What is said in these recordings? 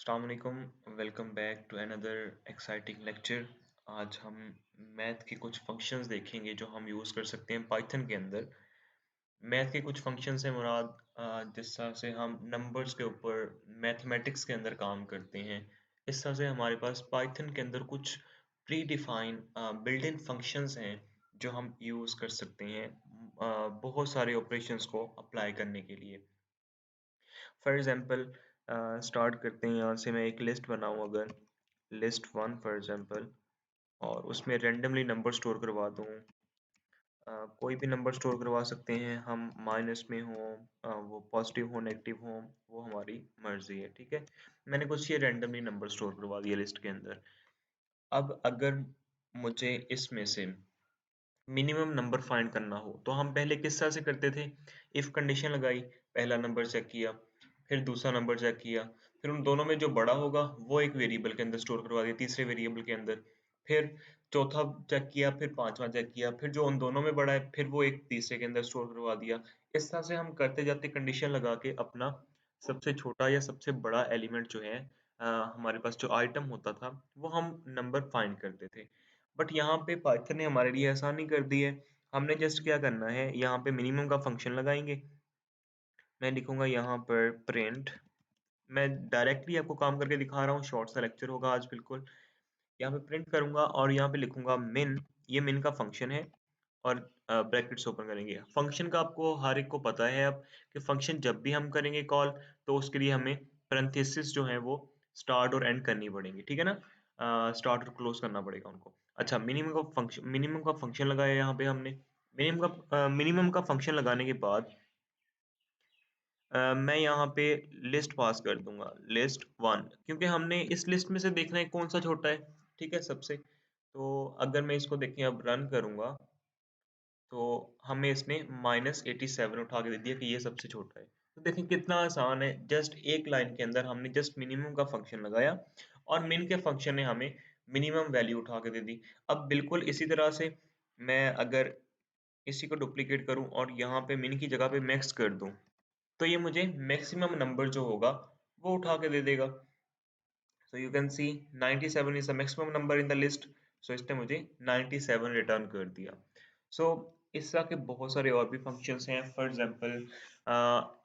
अस्सलाम वालेकुम। Welcome back to another exciting lecture. आज हम मैथ के कुछ फंक्शंस देखेंगे जो हम यूज़ कर सकते हैं पाइथन के अंदर। मैथ के कुछ फंक्शन से मुराद जिस तरह से हम नंबर्स के ऊपर मैथमेटिक्स के अंदर काम करते हैं, इस तरह से हमारे पास पाइथन के अंदर कुछ pre define built in functions हैं जो हम यूज़ कर सकते हैं बहुत सारे ऑपरेशंस को अप्लाई करने के लिए। फॉर एग्जांपल स्टार्ट करते हैं यहाँ से। मैं एक लिस्ट बनाऊँ अगर, लिस्ट वन फॉर एग्जांपल, और उसमें रेंडमली नंबर स्टोर करवा दूँ। कोई भी नंबर स्टोर करवा सकते हैं हम, माइनस में हो, वो पॉजिटिव हो, नेगेटिव हो, वो हमारी मर्जी है। ठीक है, मैंने कुछ ये रेंडमली नंबर स्टोर करवा दिया लिस्ट के अंदर। अब अगर मुझे इसमें से मिनिमम नंबर फाइंड करना हो तो हम पहले किस तरह से करते थे? इफ कंडीशन लगाई, पहला नंबर चेक किया, फिर दूसरा नंबर चेक किया, फिर उन दोनों में जो बड़ा होगा वो एक वेरिएबल के अंदर स्टोर करवा दिया, तीसरे वेरिएबल के अंदर, फिर चौथा चेक किया, फिर पांचवा चेक किया, फिर जो उन दोनों में बड़ा है फिर वो एक तीसरे के अंदर स्टोर करवा दिया। इस तरह से हम करते जाते कंडीशन लगा के अपना सबसे छोटा या सबसे बड़ा एलिमेंट जो है, हमारे पास जो आइटम होता था वो हम नंबर फाइंड करते थे। बट यहाँ पे पाइथन ने हमारे लिए आसानी कर दी है। हमने जस्ट क्या करना है, यहाँ पे मिनिमम का फंक्शन लगाएंगे। मैं लिखूंगा यहाँ पर प्रिंट। मैं डायरेक्टली आपको काम करके दिखा रहा हूँ, शॉर्ट सा लेक्चर होगा आज बिल्कुल। यहाँ पे प्रिंट करूंगा और यहाँ पे लिखूंगा मिन। ये मिन का फंक्शन है और ब्रैकेट्स ओपन करेंगे। फंक्शन का आपको हर एक को पता है अब कि फंक्शन जब भी हम करेंगे कॉल, तो उसके लिए हमें पैरेंथेसिस जो है वो स्टार्ट और एंड करनी पड़ेंगी। ठीक है ना, स्टार्ट और क्लोज करना पड़ेगा उनको। अच्छा, मिनिमम का फंक्शन लगाया यहाँ पे हमने। मिनिमम का फंक्शन लगाने के बाद मैं यहाँ पे लिस्ट पास कर दूंगा, लिस्ट वन, क्योंकि हमने इस लिस्ट में से देखना है कौन सा छोटा है। ठीक है, सबसे। तो अगर मैं इसको देखें, अब रन करूंगा, तो हमें इसने -87 उठा के दे दिया कि ये सबसे छोटा है। तो देखें कितना आसान है, जस्ट एक लाइन के अंदर हमने जस्ट मिनिमम का फंक्शन लगाया और मिन के फंक्शन ने हमें मिनिमम वैल्यू उठा के दे दी। अब बिल्कुल इसी तरह से मैं अगर इसी को डुप्लीकेट करूं और यहाँ पे मिन की जगह पे मैक्स कर दूं, तो ये मुझे मैक्सिमम नंबर जो होगा वो उठा के दे देगा। So you can see 97 is the maximum number in the list. So इसने मुझे 97 रिटर्न कर दिया। So इस तरह के बहुत सारे और भी फंक्शंस हैं। For example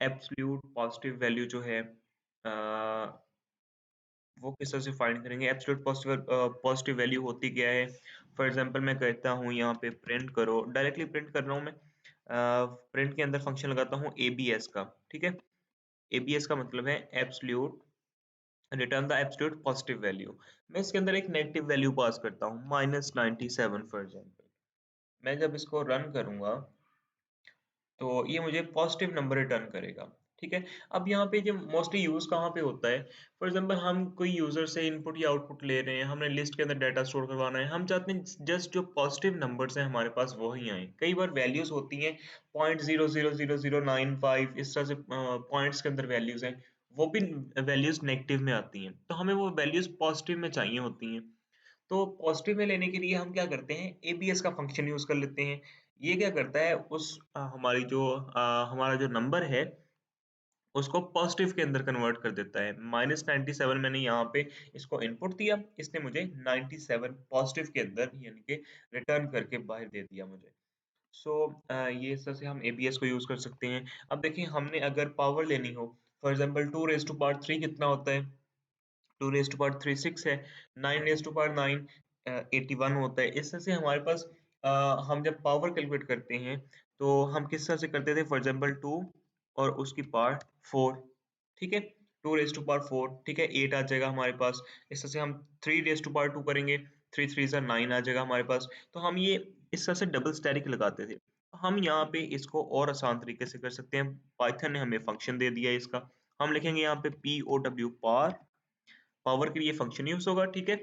absolute positive value जो है, वो किस तरह से फाइंड करेंगे? एब्सोल्यूट पॉजिटिव वैल्यू होती क्या है? फॉर एग्जांपल मैं कहता हूँ यहाँ पे प्रिंट करो, डायरेक्टली प्रिंट कर रहा हूँ मैं। प्रिंट के अंदर फंक्शन लगाता हूँ एबीएस का। ठीक है, एबीएस का मतलब है absolute return the absolute positive value. मैं इसके अंदर एक नेगेटिव वैल्यू पास करता हूँ, -97 फॉर एग्जांपल। मैं जब इसको रन करूंगा तो ये मुझे पॉजिटिव नंबर रिटर्न करेगा। ठीक है, अब यहाँ पे जो मोस्टली यूज कहाँ पे होता है? फॉर एग्जांपल हम कोई यूजर से इनपुट या आउटपुट ले रहे हैं, हमने लिस्ट के अंदर डाटा स्टोर करवाना है, हम चाहते हैं जस्ट जो पॉजिटिव नंबर्स हैं हमारे पास वो ही आए। कई बार वैल्यूज होती हैं 0.00095, इस तरह से पॉइंट्स के अंदर वैल्यूज हैं, वो भी वैल्यूज नेगेटिव में आती हैं, तो हमें वो वैल्यूज पॉजिटिव में चाहिए होती हैं। तो पॉजिटिव में लेने के लिए हम क्या करते हैं, एबीएस का फंक्शन यूज कर लेते हैं। ये क्या करता है, हमारा जो नंबर है उसको पॉजिटिव के अंदर कन्वर्ट कर देता है। -97 मैंने यहाँ पे इसको इनपुट दिया, इसने मुझे 97 पॉजिटिव के अंदर यानी कि रिटर्न करके बाहर दे दिया मुझे। सो ये इस तरह से हम एबीएस को यूज कर सकते हैं। अब देखिए, हमने अगर पावर लेनी हो, for example 2 raise to power 3 कितना होता है? 2 रेज़ टू पावर 3 6 है। 9 रेज़ टू पावर 9 81 होता है। इस तरह से हमारे पास हम जब पावर कैलकुलेट करते हैं तो हम किस तरह से करते थे? फॉर एग्जांपल 2 और उसकी पावर 4। ठीक है, 2 रेज़ टू पावर 4, ठीक है, 8 आ जाएगा हमारे पास। इस तरह से हम 3 रेज़ टू पावर 2 करेंगे, 3 3 ज़ा 9 आ जाएगा हमारे पास। तो हम ये इस तरह से डबल स्टैटिक लगाते थे। हम यहाँ पे इसको और आसान तरीके से कर सकते हैं। पाइथन ने हमें फंक्शन दे दिया है इसका। हम लिखेंगे यहाँ पे POW पावर, पावर के लिए फंक्शन यूज होगा। ठीक है,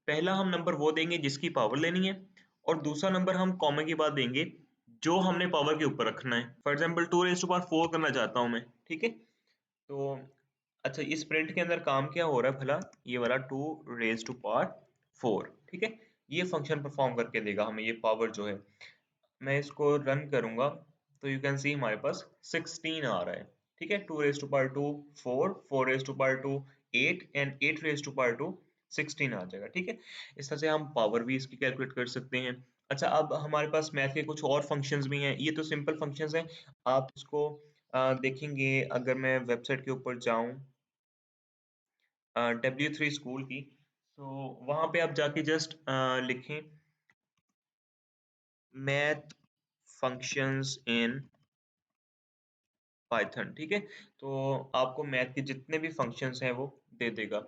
पहला हम नंबर वो देंगे जिसकी पावर लेनी है और दूसरा नंबर हम कॉमा के बाद देंगे जो हमने पावर के ऊपर रखना है। For example 2 raise to power 4 करना चाहता हूं मैं। ठीक है, तो अच्छा, इस प्रिंट के अंदर काम क्या हो रहा है भला? ये वाला 2 रेज़ टू पावर 4। ठीक है, ये फंक्शन परफॉर्म करके देगा हमें ये पावर जो है। मैं इसको रन करूंगा तो यू कैन सी हमारे पास 16 आ रहा है। ठीक है, 2 raise to power 2 4, 4 raise to power 2 8 and 8 raise to power 2 16 आ जाएगा। ठीक है, इस तरह से हम पावर भी इसकी कैलकुलेट कर सकते हैं। अच्छा, अब हमारे पास मैथ के कुछ और फंक्शंस भी हैं। ये तो सिंपल फंक्शंस हैं। आप इसको देखेंगे अगर मैं वेबसाइट के ऊपर जाऊं W3 स्कूल की, तो वहां पे आप जाके जस्ट लिखें मैथ फंक्शंस इन पाइथन। ठीक है, तो आपको मैथ के जितने भी फंक्शंस हैं वो दे देगा।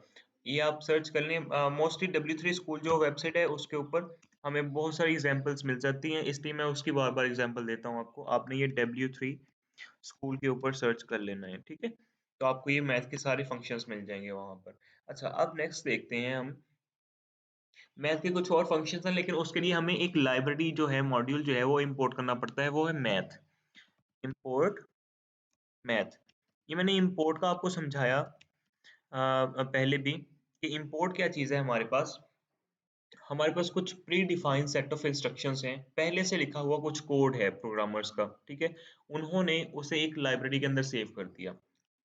ये आप सर्च कर लें, मोस्टली W3 स्कूल जो वेबसाइट है उसके ऊपर हमें बहुत सारी एग्जांपल्स मिल जाती हैं, इसलिए मैं उसकी बार बार एग्जांपल देता हूँ आपको। आपने ये W3 स्कूल के ऊपर सर्च कर लेना है। ठीक है, तो आपको ये मैथ के सारे फंक्शंस मिल जाएंगे वहां पर। अच्छा, अब नेक्स्ट देखते हैं हम मैथ के कुछ और फंक्शंस हैं, लेकिन उसके लिए हमें एक लाइब्रेरी जो है, मॉड्यूल जो है वो इंपोर्ट करना पड़ता है, वो है मैथ। इंपोर्ट मैथ, ये मैंने इंपोर्ट का आपको समझाया पहले भी कि इंपोर्ट क्या चीज़ है। हमारे पास कुछ pre defined set of instructions हैं, पहले से लिखा हुआ कुछ कोड है प्रोग्रामर्स का। ठीक है, उन्होंने उसे एक लाइब्रेरी के अंदर सेव कर दिया।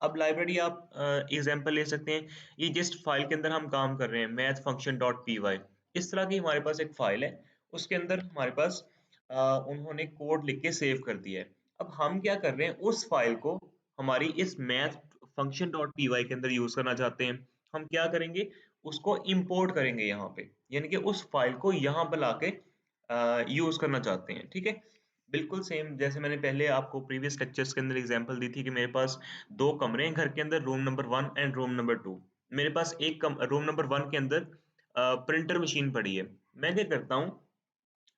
अब लाइब्रेरी आप एग्जांपल ले सकते हैं, ये जस्ट फाइल के अंदर हम काम कर रहे हैं math function dot P Y, इस तरह की हमारे पास एक फाइल है। उसके अंदर हमारे पास उन्होंने कोड लिख के सेव कर दिया है। अब हम क्या कर रहे हैं, उस फाइल को हमारी इस math function dot P Y के अंदर यूज करना चाहते हैं। हम क्या करेंगे, उसको इंपोर्ट करेंगे यहाँ पे, यानी कि उस फाइल को यहाँ पर लाके यूज करना चाहते हैं। ठीक है, बिल्कुल सेम जैसे मैंने पहले आपको प्रीवियस लेक्चर्स के अंदर एग्जांपल दी थी कि मेरे पास दो कमरे हैं घर के अंदर, room number 1 and room number 2। मेरे पास रूम नंबर 1 के अंदर प्रिंटर मशीन पड़ी है। मैं क्या करता हूँ,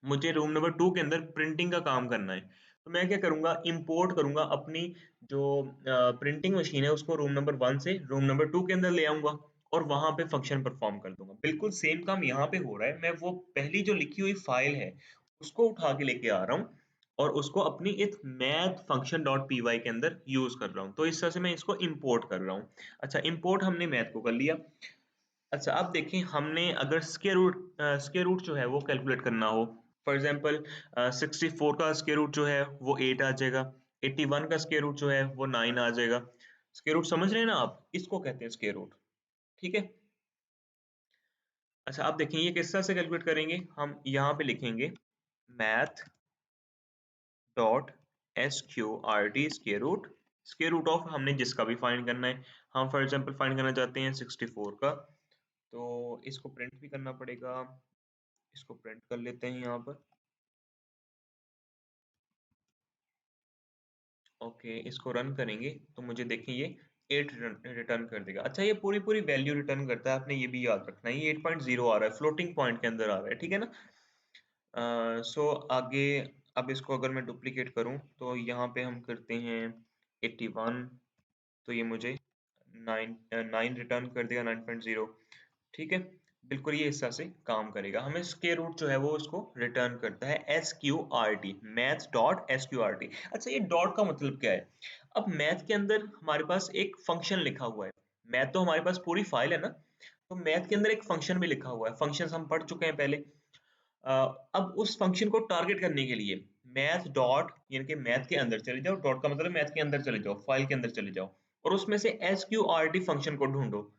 मुझे रूम नंबर 2 के अंदर प्रिंटिंग का काम करना है, तो मैं क्या करूंगा, इंपोर्ट करूंगा अपनी जो प्रिंटिंग मशीन है उसको रूम नंबर 1 से रूम नंबर 2 के अंदर ले आऊंगा और वहां पे फंक्शन परफॉर्म कर दूंगा। बिल्कुल सेम काम यहाँ पे हो रहा है, मैं वो पहली जो लिखी हुई फाइल है उसको उठा के लेके आ रहा हूँ और उसको अपनी इस math function dot P Y के अंदर यूज कर रहा हूँ। तो इस तरह से मैं इसको इंपोर्ट कर रहा हूँ। अच्छा, इंपोर्ट हमने मैथ को कर लिया। अच्छा, अब देखें हमने अगर स्क्वायर रूट जो है वो कैलकुलेट करना हो, फॉर एग्जांपल 64 का स्क्वायर रूट जो है वो 8 आ जाएगा, 81 का स्क्वायर रूट जो है वो 9 आ जाएगा। स्क्वायर रूट समझ रहे हैं ना आप, इसको कहते हैं स्क्वायर रूट। ठीक है, अच्छा आप देखें ये किस तरह से कैलकुलेट करेंगे, हम यहाँ पे लिखेंगे math dot S Q R T square root of हमने जिसका भी फाइंड करना है। हम फॉर एग्जांपल फाइंड करना चाहते हैं 64 का, तो इसको प्रिंट भी करना पड़ेगा। इसको प्रिंट कर लेते हैं यहाँ पर। ओके, इसको रन करेंगे तो मुझे देखिए ये 8 रिटर्न कर देगा। अच्छा, ये पूरी पूरी वैल्यू रिटर्न करता है, आपने ये भी याद रखना है। ये 8.0 आ रहा है, फ्लोटिंग पॉइंट के अंदर आ रहा है। ठीक है ना। सो आगे, अब इसको अगर मैं डुप्लीकेट करूं तो यहाँ पे हम करते हैं 81, तो ये मुझे 9 रिटर्न कर देगा, 9.0। ठीक है, बिल्कुल ये इस तरह से काम करेगा। हमें स्क्वायर रूट जो है वो उसको रिटर्न करता है S Q R T, math dot S Q R T. अच्छा, ये डॉट का मतलब क्या है, अब मैथ के अंदर हमारे पास एक फंक्शन लिखा हुआ है। मैथ तो हमारे पास पूरी फाइल है ना, तो मैथ के अंदर एक फंक्शन भी लिखा हुआ है। फंक्शन हम पढ़ चुके हैं पहले। अ, अब उस फंक्शन को टारगेट करने के लिए मैथ डॉट, यानी कि मैथ के अंदर चले जाओ, डॉट का मतलब मैथ के अंदर चले जाओ, फाइल के अंदर चले जाओ और उसमें से S Q R T function को ढूंढो।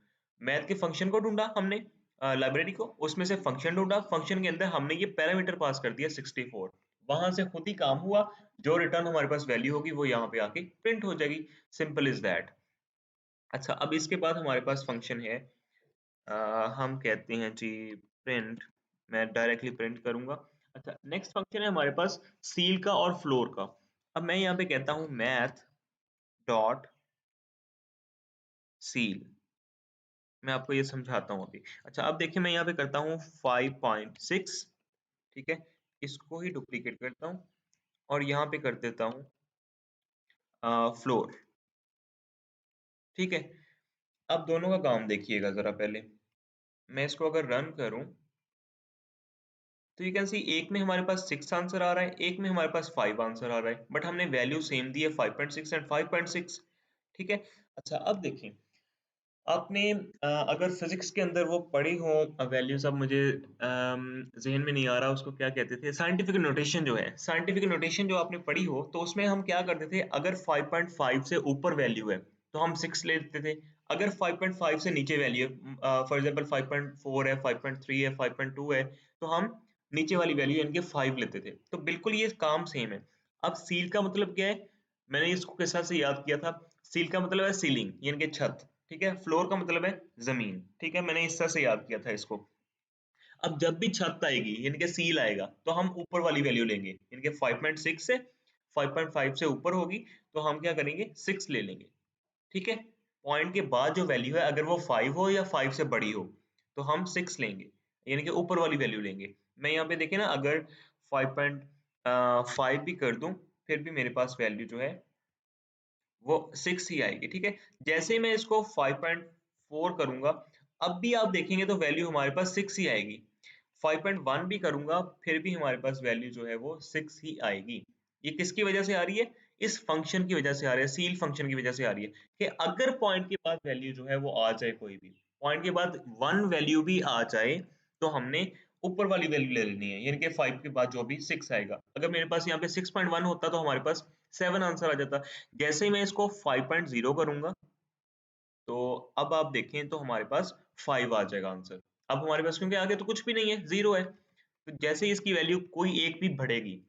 मैथ के फंक्शन को ढूंढा हमने, लाइब्रेरी को, उसमें से फंक्शन ढूंढा, फंक्शन के अंदर हमने ये पैरामीटर पास कर दिया 64, वहां से खुद ही काम हुआ। जो रिटर्न हमारे पास वैल्यू होगी वो यहाँ पे आके प्रिंट हो जाएगी। Simple is that. अच्छा, अब इसके बाद हमारे पास फंक्शन है, हम कहते हैं जी प्रिंट। मैं डायरेक्टली प्रिंट करूंगा। अच्छा, नेक्स्ट फंक्शन है हमारे पास सील का और फ्लोर का। अब मैं यहाँ पे कहता हूँ मैथ डॉट सील। मैं आपको ये समझाता हूँ अभी। अच्छा, अब देखिए मैं यहाँ पे करता हूँ 5.6। ठीक है, इसको ही डुप्लीकेट करता हूँ और यहाँ पे कर देता हूँ फ्लोर। ठीक है, अब दोनों का काम देखिएगा जरा पहले। मैं इसको अगर रन करूं तो यू कैन सी एक में हमारे पास 6 आंसर आ रहा है, एक में हमारे पास 5 आंसर आ रहा है, बट हमने वैल्यू सेम दी है 5.6 एंड 5.6। ठीक है, अच्छा अब देखें आपने अगर फिजिक्स के अंदर वो पढ़ी हो वैल्यूज, अब मुझे ज़हन में नहीं आ रहा उसको क्या कहते थे, साइंटिफिक नोटेशन जो है, साइंटिफिक नोटेशन जो आपने पढ़ी हो तो उसमें हम क्या करते थे, अगर 5.5 से ऊपर वैल्यू है तो हम 6 ले लेते थे। अगर 5.5 से नीचे वैल्यू है, फॉर एग्जांपल 5.4 है, 5.3 है, 5.2 है, तो हम नीचे वाली वैल्यू यानी कि 5 लेते थे। तो बिल्कुल ये काम सेम है। अब सील का मतलब क्या है, मैंने इसको किस हिसाब से याद किया था, सील का मतलब है सीलिंग यानी कि छत, ठीक है? फ्लोर का मतलब है ज़मीन, ठीक है? मैंने इस तरह से याद किया था इसको। अब जब भी छत आएगी यानी कि सील आएगा, तो हम ऊपर वाली वैल्यू लेंगे, यानी कि 5.6 से 5.5 से ऊपर होगी, तो हम क्या करेंगे 6 ले लेंगे, ठीक है? पॉइंट के बाद जो वैल्यू है अगर वो 5 हो या 5 से बड़ी हो, तो हम 6 लेंगे, यानी कि ऊपर वाली वैल्यू लेंगे। मैं यहाँ पे देखिए ना, अगर 5 भी कर दूँ, फिर भी मेरे पास वैल्यू जो है वो 6 ही आएगी, ठीक है? जैसे ही मैं इसको 5.4 करूँगा, अब भी आप देखेंगे तो वैल्यू हमारे पास 6 ही आएगी। 5.1 भी करूँगा, फिर भी हमारे पास वैल्यू जो है वो 6 ही आएगी। ये किसकी वजह से आ रही है? इस फंक्शन की वजह से आ रही है, सील फंक्शन की वजह से आ रही है कि अगर पॉइंट के बाद वैल्यू जो है वो आ जाए कोई भी, पॉइंट के बाद 1 वैल्यू भी आ जाए, तो हमने ऊपर वाली वैल्यू ले लेनी है, यानी कि 5 के बाद जो भी 6 आएगा। अगर मेरे पास यहाँ पे 6.1 होता तो हमारे पास 7 आंसर आ जाता। जैसे ही मैं इसको 5.0 करूँगा, तो अब आप देखें तो हमारे पास 5 आ जाएगा आंसर। अब हमारे पास क्योंकि आगे तो कुछ भी नहीं है, 0 है। तो जैसे ही इसकी वैल्यू कोई एक भी बढ़ेगी,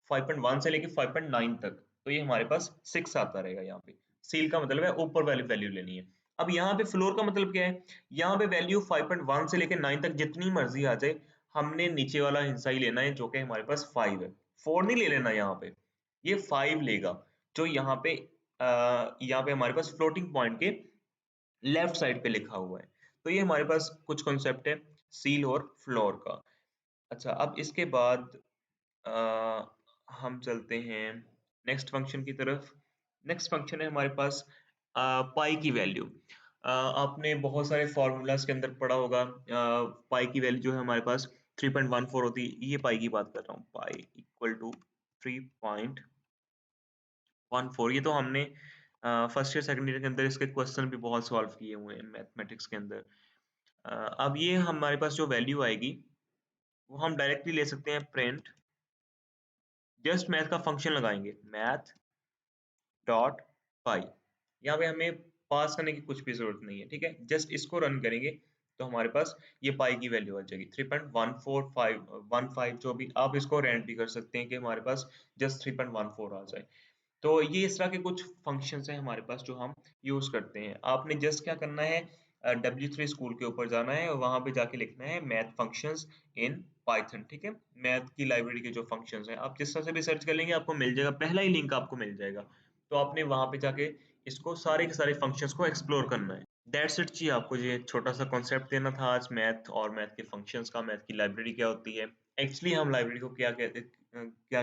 5.1 से लेके 5.9 तक, तो ये हमारे पास 6 आता रहेगा यहाँ पे। सील का मतलब है ऊपर वाली वैल्यू लेनी है। अब यहाँ पे फ्लोर का मतलब क्या है? यहाँ पे वैल्यू 5.1 से लेके 9 तक जितनी मर्ज़ी आ जाए, हमने नीचे वाला हिस्सा ही लेना है जो कि हमारे पास 5 है। 4 नहीं ले लेना यहाँ पे, ये 5 लेगा, जो यहाँ पे हमारे पास फ्लोटिंग पॉइंट के लेफ्ट साइड पे लिखा हुआ है। तो ये हमारे पास कुछ कॉन्सेप्ट है सील और फ्लोर का। अच्छा, अब इसके बाद अ, हम चलते हैं नेक्स्ट फंक्शन की तरफ। नेक्स्ट फंक्शन है हमारे पास पाई की वैल्यू। आपने बहुत सारे फार्मूलाज के अंदर पढ़ा होगा, पाई की वैल्यू जो है हमारे पास 3.14 होती है। ये पाई की बात कर रहा हूँ, पाई इक्वल टू 3.14। ये तो हमने फर्स्ट ईयर सेकंड ईयर के अंदर इसके क्वेश्चन भी बहुत सॉल्व किए हुए हैं मैथमेटिक्स के अंदर। अब ये हमारे पास जो वैल्यू आएगी, वो हम डायरेक्टली ले सकते हैं प्रिंट, जस्ट मैथ का फंक्शन लगाएंगे, मैथ डॉट पाई। यहाँ पे हमें पास करने की कुछ भी जरूरत नहीं है, ठीक है? जस्ट इसको रन करेंगे तो हमारे पास ये पाई की वैल्यू आ जाएगी 3.1415 जो भी आप इसको रेंट भी कर सकते हैं कि हमारे पास जस्ट 3.14 आ जाए। तो ये इस तरह के कुछ फंक्शंस हैं हमारे पास जो हम यूज करते हैं। आपने जस्ट क्या करना है, W3 स्कूल के ऊपर जाना है और वहां पे जाके लिखना है मैथ फंक्शंस इन पाइथन, ठीक है? मैथ की लाइब्रेरी के जो फंक्शंस हैं, आप जिस तरह से भी सर्च कर लेंगे आपको मिल जाएगा, पहला ही लिंक आपको मिल जाएगा। तो आपने वहां पे जाके इसको सारे के सारे फंक्शंस को एक्सप्लोर करना है। दैट्स इट जी, आपको ये छोटा सा कॉन्सेप्ट देना था आज मैथ और मैथ के फंक्शंस का, मैथ की लाइब्रेरी क्या होती है, एक्चुअली हम लाइब्रेरी को क्या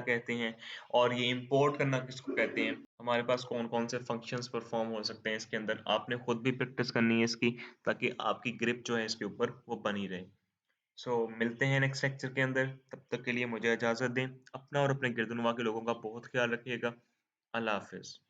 कहते हैं, और ये इंपोर्ट करना किसको कहते हैं, हमारे पास कौन-कौन से फंक्शंस परफॉर्म हो सकते हैं इसके अंदर। आपने खुद भी प्रैक्टिस करनी है इसकी, ताकि आपकी ग्रिप जो है इसके ऊपर वो बनी रहे। मिलते हैं नेक्स्ट लेक्चर के अंदर, तब तक के लिए मुझे इजाज़त दें। अपना और अपने गिरदनवा के लोगों का बहुत ख्याल रखिएगा। अल्लाह हाफ़िज़।